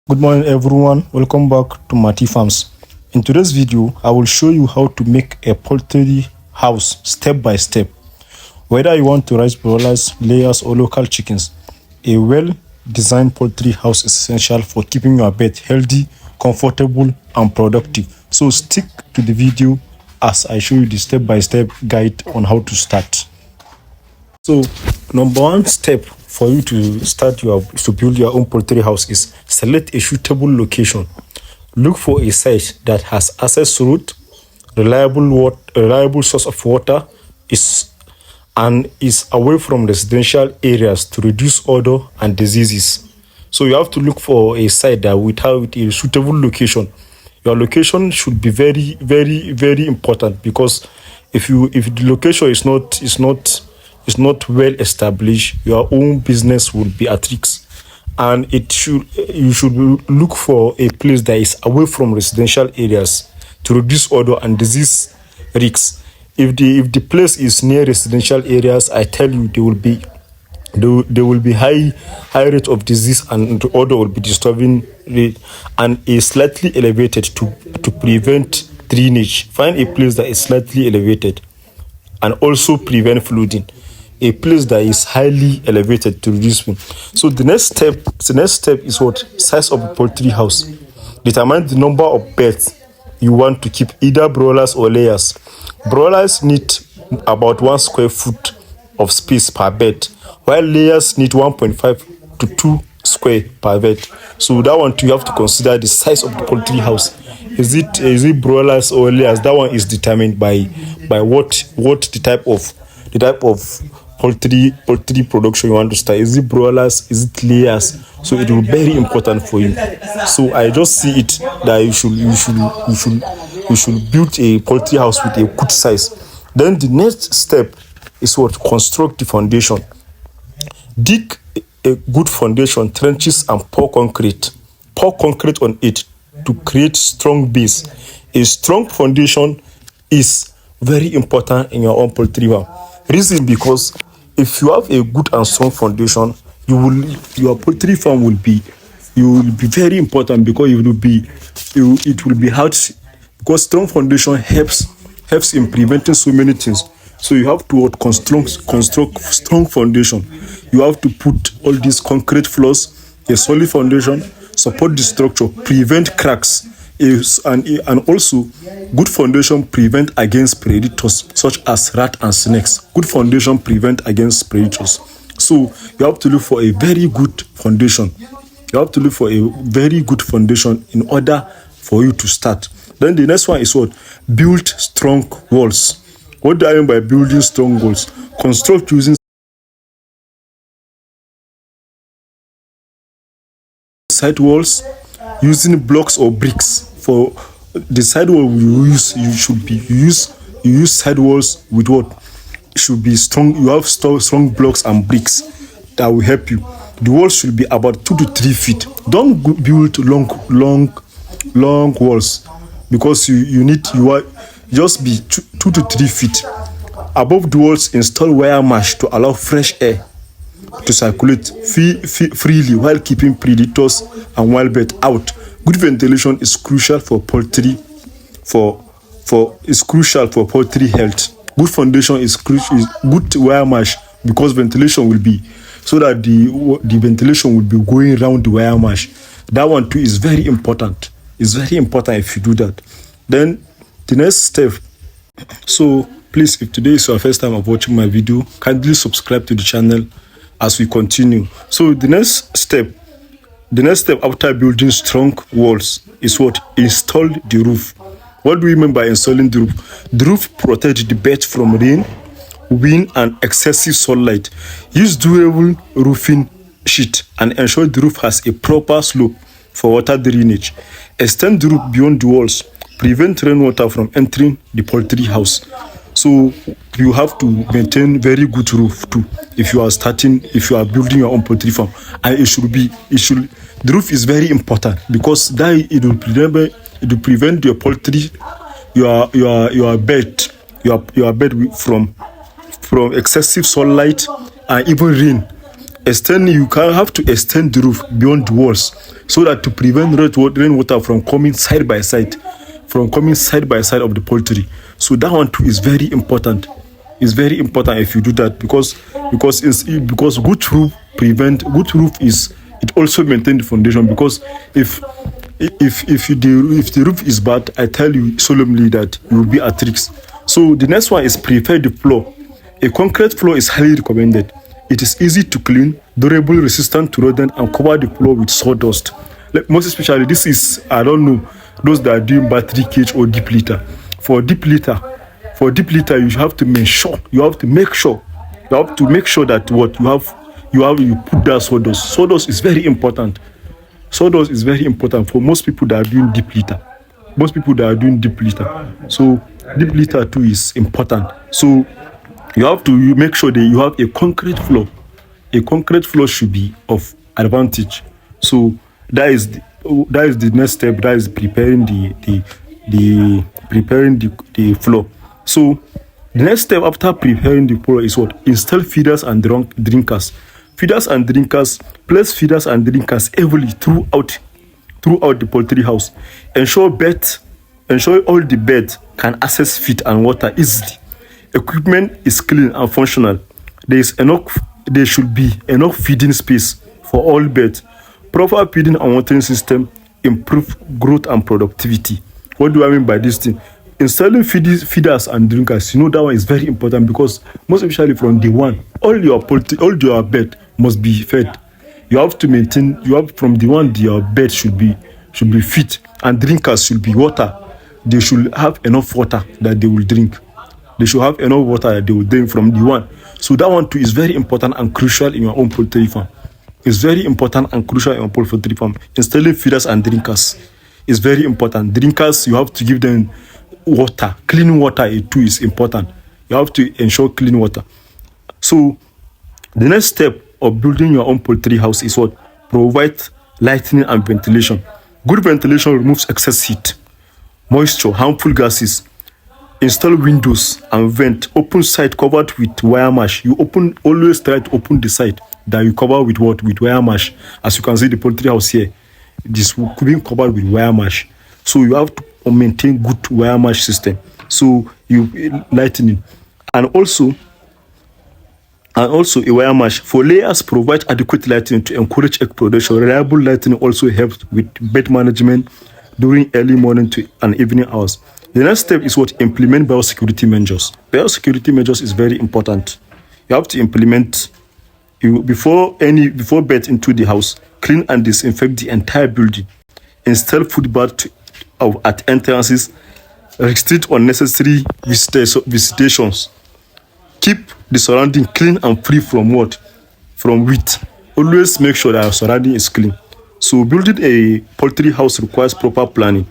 Good morning everyone, welcome back to Mati Farms. In today's video, I will show you how to make a poultry house step by step. Whether you want to raise broilers, layers or local chickens, a well-designed poultry house is essential for keeping your pet healthy, comfortable and productive. So stick to the video as I show you the step-by-step guide on how to start. So number one step for you to build your own poultry house is select a suitable location. Look for a site that has access route, reliable source of water, is away from residential areas to reduce odor and diseases. So you have to look for a site that without a suitable location. Your location should be very, very, very important, because if the location is not well established, your own business will be at risk. And you should look for a place that is away from residential areas to reduce odor and disease risks. If the place is near residential areas, I tell you there will be high rate of disease, and the odor will be disturbing rate, and is slightly elevated to prevent drainage. Find a place that is slightly elevated and also prevent flooding. A place that is highly elevated to reduce wind. So the next step is what? Size of the poultry house. Determine the number of birds you want to keep, either broilers or layers. Broilers need about 1 square foot of space per bed, while layers need 1.5 to 2 square per bed. So that one too, you have to consider the size of the poultry house. Is it broilers or layers? That one is determined by what the type of poultry production you want to start. Is it broilers? Is it layers? So it will be very important for you. So I just see it that you should build a poultry house with a good size. Then the next step is what? Construct the foundation. Dig a good foundation, trenches, and pour concrete on it to create strong base. A strong foundation is very important in your own poultry farm. Reason, because if you have a good and strong foundation, your poultry farm will be very important, because it will be hard, because strong foundation helps in preventing so many things. So you have to construct strong foundation. You have to put all these concrete floors, a solid foundation, support the structure, prevent cracks, and also good foundation prevent against predators such as rat and snakes. Good foundation prevent against predators. So you have to look for a very good foundation. You have to look for a very good foundation in order for you to start. Then the next one is what? Build strong walls. What do I mean by building strong walls? Construct using side walls, using blocks or bricks. For the side wall you use side walls with what? It should be strong. You have strong blocks and bricks that will help you. The walls should be about 2 to 3 feet. Don't build long walls, because just be 2 to 3 feet. Above the walls, install wire mesh to allow fresh air to circulate freely while keeping predators and wild birds out. Good ventilation is crucial for poultry health. Good foundation is good wire mesh, because ventilation will be, so that the ventilation will be going around the wire mesh. That one too is very important. It's very important if you do that. Then the next step. So please, if today is your first time of watching my video, kindly subscribe to the channel as we continue. So the next step after building strong walls is what? Install the roof. What do we mean by installing the roof? The roof protects the bed from rain, wind and excessive sunlight. Use durable roofing sheet and ensure the roof has a proper slope for water drainage. Extend the roof beyond the walls. Prevent rainwater from entering the poultry house. So you have to maintain very good roof too if you are building your own poultry farm. And the roof is very important, because that it will prevent your poultry, your bed from excessive sunlight and even rain. You can have to extend the roof beyond the walls so that to prevent rainwater from coming side by side of the poultry. So that one too is very important. It's very important if you do that because good roof is it also maintain the foundation, because if the roof is bad, I tell you solemnly that you will be at risk. So the next one is prepare the floor. A concrete floor is highly recommended. It is easy to clean, durable, resistant to rodent, and cover the floor with sawdust. Like most especially, this is, I don't know, those that are doing battery cage or deep litter. For deep litter, you have to make sure that what you put that sawdust. Sawdust is very important. Sawdust is very important for most people that are doing deep litter. So deep litter too is important. So you have to make sure that you have a concrete floor. A concrete floor should be of advantage. So that is the next step. That is preparing the floor. So the next step after preparing the floor is what? Install feeders and drinkers. Place feeders and drinkers heavily throughout the poultry house. Ensure all the beds can access feed and water easily. Equipment is clean and functional. There should be enough feeding space for all beds. Proper feeding and watering system improve growth and productivity. What do I mean by this thing? Installing feeders and drinkers, that one is very important, because most especially from day one, all your bed must be fed. You have to maintain. From the one your bed should be fit, and drinkers should be water. They should have enough water that they will drink. From the one. So that one too is very important and crucial in your own poultry farm. Installing feeders and drinkers is very important. Drinkers, you have to give them water. Clean water too is important. You have to ensure clean water. So the next step of building your own poultry house is what? Provide lighting and ventilation. Good ventilation removes excess heat, moisture, harmful gases. Install windows and vent. Open site covered with wire mesh. Always try to open the site that you cover with what? With wire mesh. As you can see, the poultry house here, this could be covered with wire mesh. So you have to maintain good wire mesh system. So you lightning, and also a wire mesh for layers. Provide adequate lighting to encourage egg production. Reliable lighting also helps with bed management during early morning and evening hours. The next step is what? Implement biosecurity measures. Biosecurity measures is very important. You have to implement before bed into the house. Clean and disinfect the entire building. Install food bath at entrances. Restrict unnecessary visitations. Keep the surrounding clean and free from what? From weed. Always make sure that your surrounding is clean. So building a poultry house requires proper planning.